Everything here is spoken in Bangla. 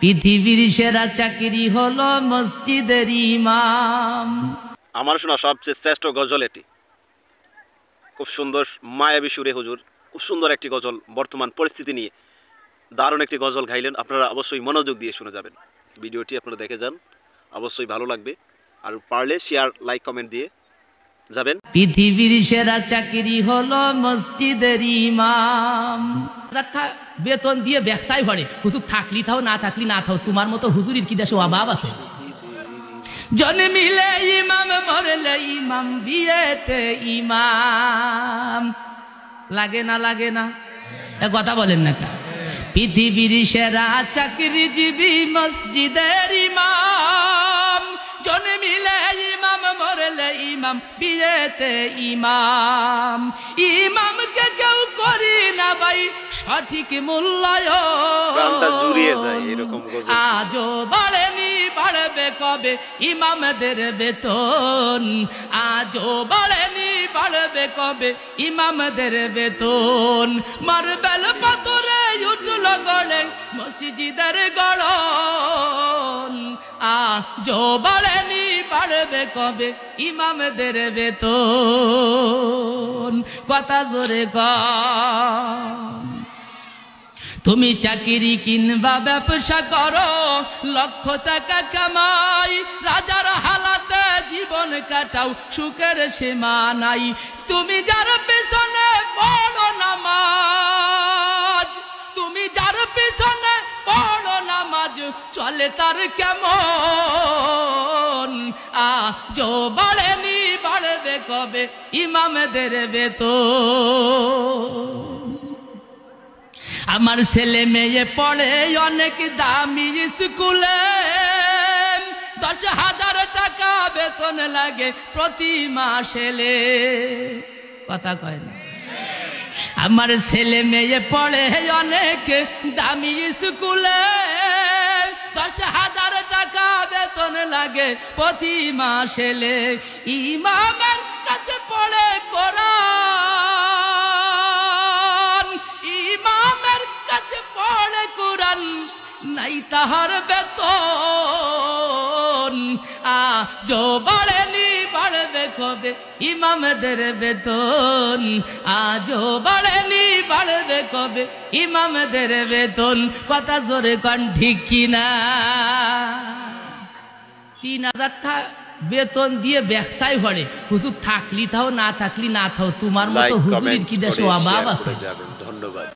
পৃথিবীর সেরা চাকরি হলো মসজিদের ইমাম। আমার শোনা সবচেয়ে শ্রেষ্ঠ গজল এটি। খুব সুন্দর মায়াবী সুরে হুজুর খুব সুন্দর একটি গজল বর্তমান পরিস্থিতি নিয়ে দারুণ একটি গজল গাইলেন। আপনারা অবশ্যই মনোযোগ দিয়ে শুনে যাবেন। ভিডিওটি আপনারা দেখে যান, অবশ্যই ভালো লাগবে। আর পারলে শেয়ার, লাইক, কমেন্ট দিয়ে যাবেন। পৃথিবীর সেরা চাকরি হলো মসজিদের ইমাম। বেতন দিয়ে ব্যবসায় ভরে, হুজুর থাকলি থাও না থাকলি না থাও, তোমার মতো হুজুরির কি দেশে অভাব আছে? জন্মিলে ইমাম, মরলে ইমাম, বিয়েতে ইমাম। লাগে না লাগে না? কথা বলেন না কেন? পৃথিবীর সেরা চাকরিজীবী মসজিদের ইমাম। জন্মিলে ইমাম, মরলে ইমাম, বিয়েতে ইমাম। ইমামকে কেউ করি না ভাই সঠিক মূল্যায়ন। আজও বাড়েনি, বাড়বে কবে ইমামদের বেতন? আজও বাড়েনি, বাড়বে কবে ইমামদের বেতন? মার্বেল পাথরে উঠল গড়ে মসজিদের গড়ন। আজও বাড়েনি, বাড়বে কবে ইমামদের বেতন? কথা জোরে কর। তুমি চাকরি কিংবা ব্যবসা করো, লক্ষ টাকা কামাই, রাজার হালাতে জীবন কাটাও, সুখের সীমা নাই। তুমি যার পেছনে পড়ো নামাজ, তুমি যার পেছনে পড়ো নামাজ, চলে তার কেমন? আজও বাড়েনি, বাড়বে কবে ইমামদের বেতন? আমার ছেলে মেয়ে পড়ে অনেক দামি স্কুলে, 10,000 টাকা বেতন লাগে প্রতি মাসে। কথা কয় না? আমার ছেলে মেয়ে পড়ে অনেক দামি স্কুলে, 10,000 টাকা বেতন লাগে প্রতি মাসে। ইমামের কাছে পড়ে কোরআন, ইমামের কাছে পড়ে কোরআন, নাই তাহার বেতন। আজও বাড়েনি, বাড়বে কবে ইমামদের বেতন? আজও বাড়েনি, বাড়বে কবে ইমামদের বেতন? কথা জোরে কন ঠিক কিনা? 3,000 টাকা বেতন দিয়ে ব্যবসায় ভরে, হুজুর থাকলি থাও না থাকলি না থাও, তোমার মতো হুজুরির কি দেশে অভাব আছে? ধন্যবাদ।